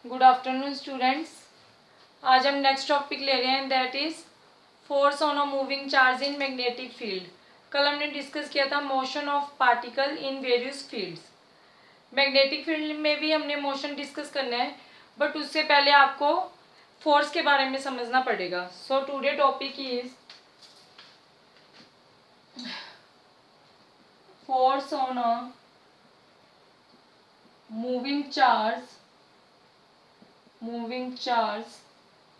Good afternoon students. आज हम next topic ले रहे हैं, that is force on a moving charge in magnetic field. कल हमने डिस्कस किया था motion of particle in various fields. Magnetic field में भी हमने मोशन डिस्कस करना है, बट उससे पहले आपको फोर्स के बारे में समझना पड़ेगा। So today topic is force on a moving charge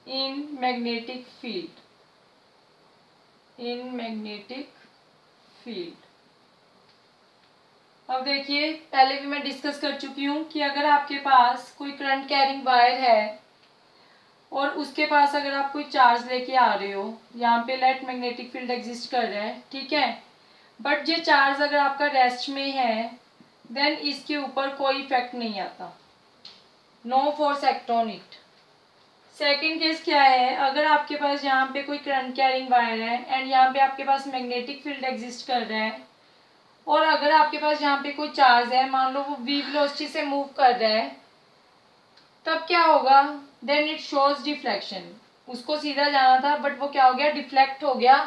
in magnetic field। अब देखिए, पहले भी मैं डिस्कस कर चुकी हूँ कि अगर आपके पास कोई करंट कैरिंग वायर है और उसके पास अगर आप कोई चार्ज लेके आ रहे हो, यहाँ पे लेट मैग्नेटिक फील्ड एग्जिस्ट कर रहा है, ठीक है, बट ये चार्ज अगर आपका रेस्ट में है देन इसके ऊपर कोई इफेक्ट नहीं आता, no force act on it. Second case क्या है, अगर आपके पास यहाँ पे कोई करंट कैरिंग वायर है एंड यहाँ पे आपके पास मैग्नेटिक फील्ड एग्जिस्ट कर रहा है और अगर आपके पास यहाँ पे कोई चार्ज है, मान लो वो v वेलोसिटी से मूव कर रहा है, तब क्या होगा, देन इट शोज डिफ्लेक्शन। उसको सीधा जाना था बट वो क्या हो गया, डिफ्लेक्ट हो गया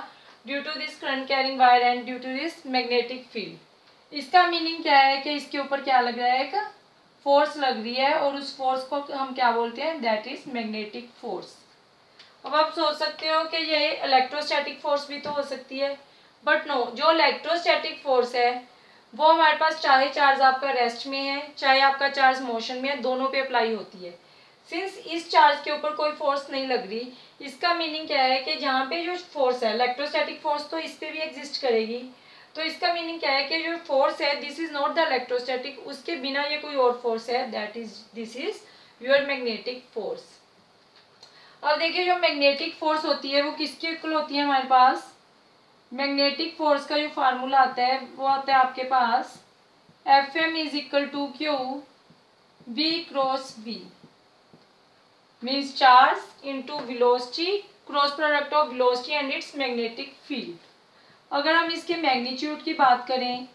due to this current carrying wire and due to this magnetic field. इसका मीनिंग क्या है कि इसके ऊपर क्या लग रहा है, एक फोर्स लग रही है और उस फोर्स को हम क्या बोलते हैं, दैट इज मैग्नेटिक फोर्स। अब आप सोच सकते हो कि ये इलेक्ट्रोस्टैटिक फोर्स भी तो हो सकती है, बट नो, जो इलेक्ट्रोस्टैटिक फोर्स है वो हमारे पास चाहे चार्ज आपका रेस्ट में है चाहे आपका चार्ज मोशन में है, दोनों पे अप्लाई होती है। सिंस इस चार्ज के ऊपर कोई फोर्स नहीं लग रही, इसका मीनिंग क्या है कि जहाँ पे जो फोर्स है, इलेक्ट्रोस्टैटिक फोर्स तो इस पे भी एग्जिस्ट करेगी, तो इसका मीनिंग क्या है कि जो फोर्स है this is not the electrostatic, उसके बिना ये कोई और फोर्स है, that is this is your magnetic force. अब देखिए, जो मैग्नेटिक फोर्स होती है वो किसके इक्वल होती है हमारे पास, मैग्नेटिक फोर्स का जो फार्मूला आता है वो आता है आपके पास Fm is equal to q v cross v, means charge into velocity cross product of velocity and its magnetic field. अगर हम इसके मैग्नीट्यूड की बात करें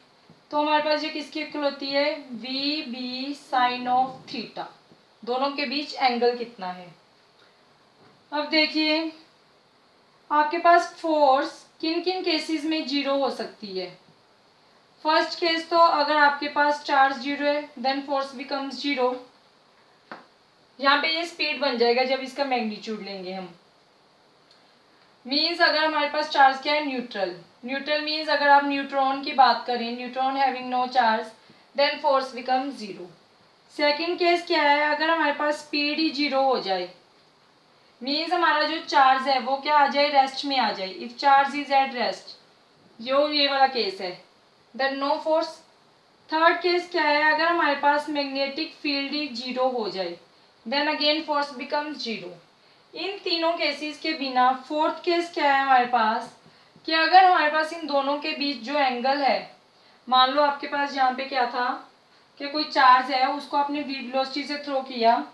तो हमारे पास ये किसकी इक्वल होती है, v B sine of theta. दोनों के बीच एंगल कितना है। अब देखिए, आपके पास फोर्स किन किन केसेस में जीरो हो सकती है। फर्स्ट केस तो अगर आपके पास चार्ज जीरो है देन फोर्स बिकम्स जीरो। यहाँ पे ये स्पीड बन जाएगा जब इसका मैग्नीट्यूड लेंगे हम। मीन्स अगर हमारे पास चार्ज क्या है, न्यूट्रल। न्यूट्रल मीन्स अगर आप न्यूट्रॉन की बात करें, neutron having no charge, then force becomes zero. Second case क्या है, अगर हमारे पास स्पीड ही जीरो हो जाए, मीन्स हमारा जो चार्ज है वो क्या आ जाए, रेस्ट में आ जाए। If charge is at rest, जो ये वाला केस है, then no force. Third case क्या है, अगर हमारे पास मैग्नेटिक फील्ड ही जीरो हो जाए, then again force becomes zero. इन तीनों केसेस के बिना फोर्थ केस क्या है हमारे पास, कि अगर हमारे पास इन दोनों के बीच जो एंगल है, मान लो आपके पास यहाँ पे क्या था कि कोई चार्ज है, उसको आपने v वेलोसिटी से थ्रो किया,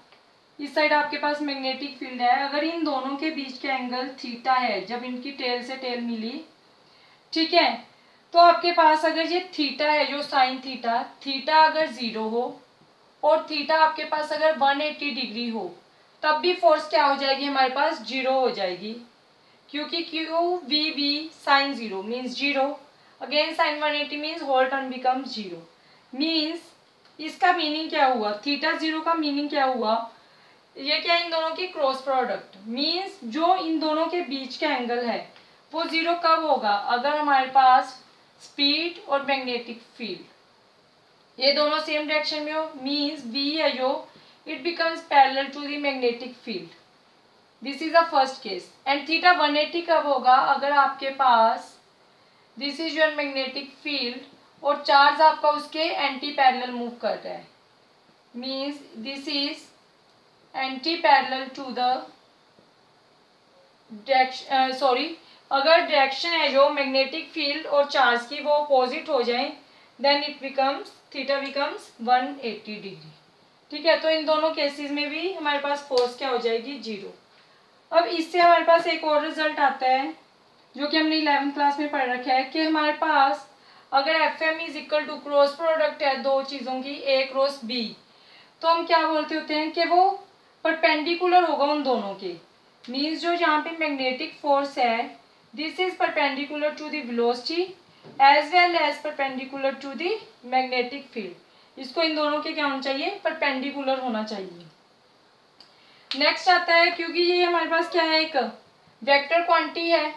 इस साइड आपके पास मैग्नेटिक फील्ड है, अगर इन दोनों के बीच के एंगल थीटा है, जब इनकी टेल से टेल मिली, ठीक है, तो आपके पास अगर ये थीटा है, जो साइन थीटा, थीटा अगर जीरो हो और थीटा आपके पास अगर 180 डिग्री हो, तब भी फोर्स क्या हो जाएगी, हमारे पास जीरो हो जाएगी, क्योंकि q we B sine zero means zero, again sine 180 means whole term becomes zero. Means इसका मीनिंग क्या हुआ, थीटा जीरो का मीनिंग क्या हुआ, ये क्या, इन दोनों की क्रॉस प्रोडक्ट, मीन्स जो इन दोनों के बीच का एंगल है वो जीरो कब होगा, अगर हमारे पास स्पीड और मैग्नेटिक फील्ड ये दोनों सेम डायरेक्शन में हो, मीन्स बी है जो, it becomes parallel to the magnetic field. This is the first case. And theta 180 कब होगा, अगर आपके पास दिस इज योर मैग्नेटिक फील्ड और चार्ज आपका उसके एंटी पैरेलल मूव कर रहा है, means this is anti parallel to the direction, sorry, अगर डायरेक्शन है जो मैग्नेटिक फील्ड और चार्ज की वो अपोजिट हो जाए, then it becomes theta becomes 180 degree. ठीक है, तो इन दोनों केसेस में भी हमारे पास फोर्स क्या हो जाएगी, जीरो। अब इससे हमारे पास एक और रिजल्ट आता है जो कि हमने 11th क्लास में पढ़ रखा है, कि हमारे पास अगर F M is equal to cross product है दो चीज़ों की, ए क्रॉस बी, तो हम क्या बोलते होते हैं कि वो परपेंडिकुलर होगा उन दोनों के। मीन्स जो यहाँ पे मैग्नेटिक फोर्स है this is perpendicular to the velocity as well as perpendicular to the magnetic field. इसको इन दोनों के क्या होना चाहिए, परपेंडिकुलर होना चाहिए। नेक्स्ट आता है, क्योंकि ये हमारे पास क्या है, एक वेक्टर क्वांटिटी है,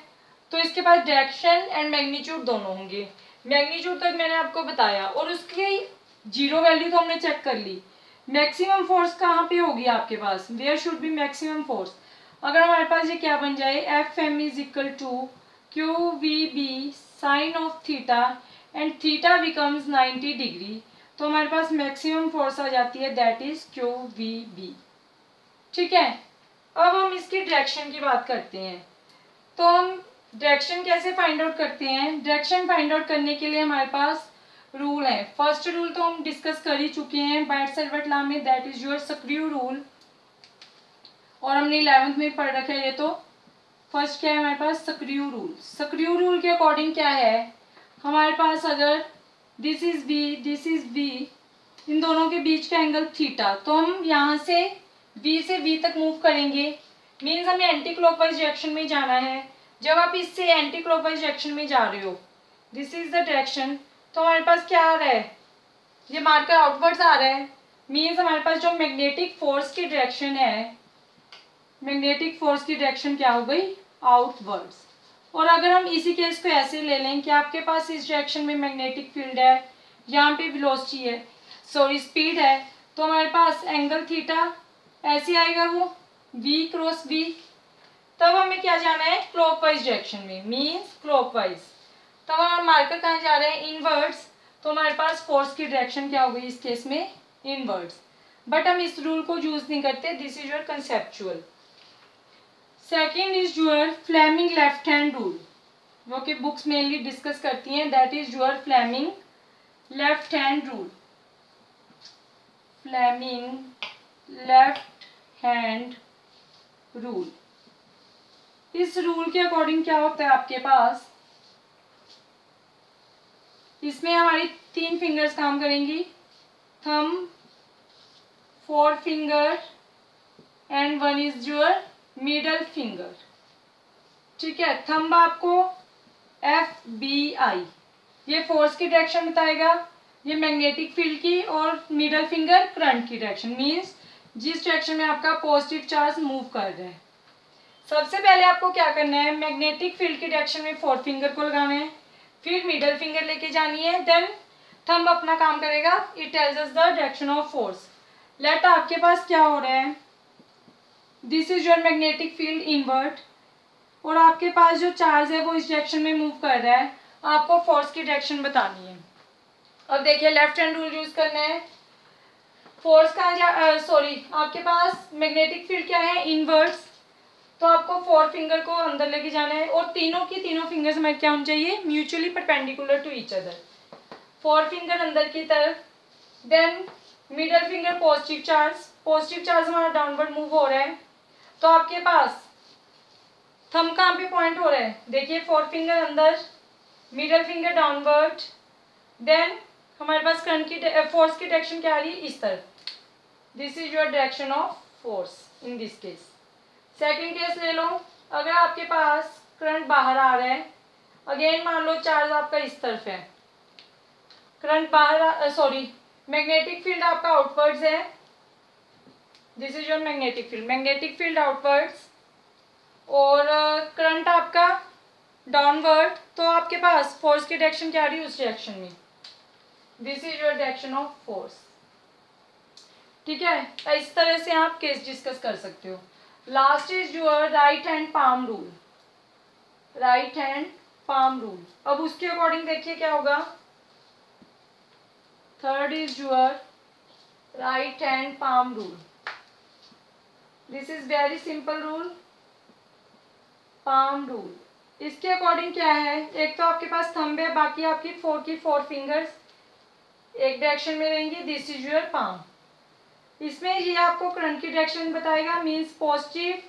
तो इसके पास डायरेक्शन एंड मैग्नीट्यूड दोनों होंगे। मैग्नीट्यूड तक मैंने आपको बताया और उसकी जीरो वैल्यू तो हमने चेक कर ली। मैक्सिमम फोर्स कहाँ पे होगी आपके पास, where should be maximum force. अगर हमारे पास ये क्या बन जाए, F M is equal to Q we B sine of theta and theta becomes 90 degree, तो हमारे पास मैक्सिमम फोर्स आ जाती है, that is Q we B. ठीक है, अब हम इसकी डायरेक्शन की बात करते हैं। तो हम डायरेक्शन कैसे फाइंड आउट करते हैं, डायरेक्शन फाइंड आउट करने के लिए हमारे पास रूल है। फर्स्ट रूल तो हम डिस्कस कर ही चुके हैं बायट-सैलबर्ट लॉ में, that is your screw rule, और हमने 11th में पढ़ रखा है ये। तो फर्स्ट क्या है हमारे पास, स्क्रू रूल। स्क्रू रूल के अकॉर्डिंग क्या है, हमारे पास अगर this is B, this is B, इन दोनों के बीच का एंगल थीटा, तो हम यहाँ से बी से बी तक मूव करेंगे, मीन्स हमें एंटी क्लॉकवाइज डायरेक्शन में जाना है। जब आप इससे एंटी क्लॉकवाइज डायरेक्शन में जा रहे हो, दिस इज द डायरेक्शन, तो हमारे पास क्या आ रहा है, ये मार्कर आउटवर्ड्स आ रहा है, मीन्स हमारे पास जो मैग्नेटिक फोर्स की डायरेक्शन है, मैग्नेटिक फोर्स की डायरेक्शन क्या हो गई, आउटवर्ड्स। और अगर हम इसी केस को ऐसे ले लें कि आपके पास इस डायरेक्शन में मैग्नेटिक फील्ड है, यहाँ पे वेलोसिटी है, सॉरी स्पीड है, तो हमारे पास एंगल थीटा ऐसे आएगा, वो v क्रॉस v। तब हमें क्या जाना है, क्लॉकवाइज डायरेक्शन में, मीन्स क्लॉकवाइज। तब हमारा मार्कर कहाँ जा रहा है, इनवर्ड्स, तो हमारे पास फोर्स की डायरेक्शन क्या हो गई इस केस में, इनवर्ड्स। बट हम इस रूल को यूज नहीं करते, this is your conceptual. Second is your Fleming left hand rule, जो कि बुक्स मेनली डिस्कस करती हैं, that is your Fleming left hand rule. Fleming left hand rule, इस रूल के अकॉर्डिंग क्या होता है आपके पास, इसमें हमारी 3 फिंगर्स काम करेंगी, thumb, 4 finger and 1 is your middle finger. ठीक है, थंब आपको एफ बी आई, ये फोर्स की डायरेक्शन बताएगा, ये मैग्नेटिक फील्ड की, और मिडल फिंगर करंट की डायरेक्शन, मीन्स जिस डायरेक्शन में आपका पॉजिटिव चार्ज मूव कर रहा है। सबसे पहले आपको क्या करना है, मैग्नेटिक फील्ड की डायरेक्शन में 4 फिंगर को लगाना है, फिर मिडल फिंगर लेके जानी है, देन थंब अपना काम करेगा, it tells us the direction of force. Let आपके पास क्या हो रहा है, this is your magnetic field inward, और आपके पास जो चार्ज है वो इस डायरेक्शन में मूव कर रहा है, आपको फोर्स की डायरेक्शन बतानी है। अब देखिए लेफ्ट हैंड रूल यूज करना है, फोर्स कहाँ जा, सॉरी आपके पास मैग्नेटिक फील्ड क्या है, इनवर्ट्स, तो आपको 4 फिंगर को अंदर लेके जाना है, और तीनों की तीनों फिंगर्स हमें क्या होनी चाहिए, mutually perpendicular to each other. 4 finger अंदर की तरफ, then middle finger positive charge हमारा डाउनवर्ड मूव हो रहा है, तो आपके पास थंब कहाँ पे पॉइंट हो रहा है, देखिए 4 फिंगर अंदर, मिडल फिंगर डाउनवर्ड, देन हमारे पास करंट की फोर्स की डायरेक्शन क्या आ रही है, इस तरफ, this is your direction of force in this case. Second case ले लो, अगर आपके पास करंट बाहर आ रहा है, अगेन मान लो चार्ज आपका इस तरफ है, करंट बाहर, सॉरी मैग्नेटिक फील्ड आपका आउटवर्ड्स है, this is your magnetic field outwards, और करंट आपका डाउनवर्ड, तो आपके पास फोर्स की डायरेक्शन क्या आ रही है, उस डायरेक्शन में, this is your direction of force. ठीक है, इस तरह से आप केस डिस्कस कर सकते हो। Last is your right hand palm rule, right hand palm rule. अब उसके अकॉर्डिंग देखिए क्या होगा, third is your right hand palm rule, this is very simple rule, palm rule. इसके अकॉर्डिंग क्या है, एक तो आपके पास थंब है, बाकी आपकी 4 की 4 फिंगर्स एक डायरेक्शन में रहेंगी, दिस इज योर पाम। इसमें ये आपको करंट की डायरेक्शन बताएगा, मींस पॉजिटिव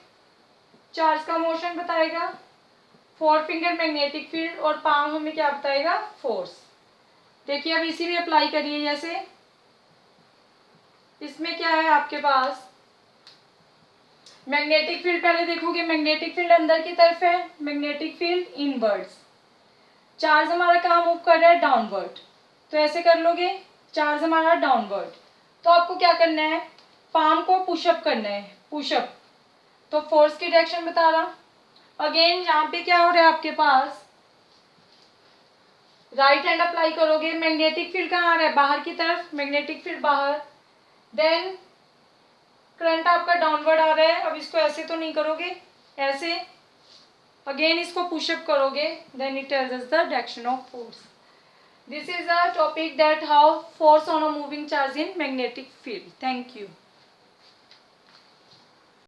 चार्ज का मोशन बताएगा, 4 फिंगर मैग्नेटिक फील्ड, और पाम हमें क्या बताएगा, फोर्स। देखिए अब इसी में अप्लाई करिए, जैसे इसमें क्या है आपके पास, मैग्नेटिक फील्ड पहले देखोगे, मैग्नेटिक फील्ड अंदर की तरफ है, मैग्नेटिक फील्ड इनवर्ड्स। चार्ज हमारा कहाँ मूव कर रहा है, डाउनवर्ड। तो ऐसे कर लोगे, चार्ज हमारा डाउनवर्ड। तो आपको क्या करना है, पाम को पुशअप करना है, पुशअप। तो फोर्स की डायरेक्शन बता रहा। अगेन यहाँ पे क्या हो रहा है आपके पास, राइट हैंड अप्लाई करोगे, मैग्नेटिक फील्ड कहाँ आ रहा है, बाहर की तरफ, मैग्नेटिक फील्ड बाहर। देन करंट आपका डाउनवर्ड आ रहा है। अब इसको ऐसे तो नहीं करोगे, ऐसे। अगेन इसको पुशअप करोगे, then it tells us the direction of force. This is a topic that how force on a moving charge in magnetic field. Thank you.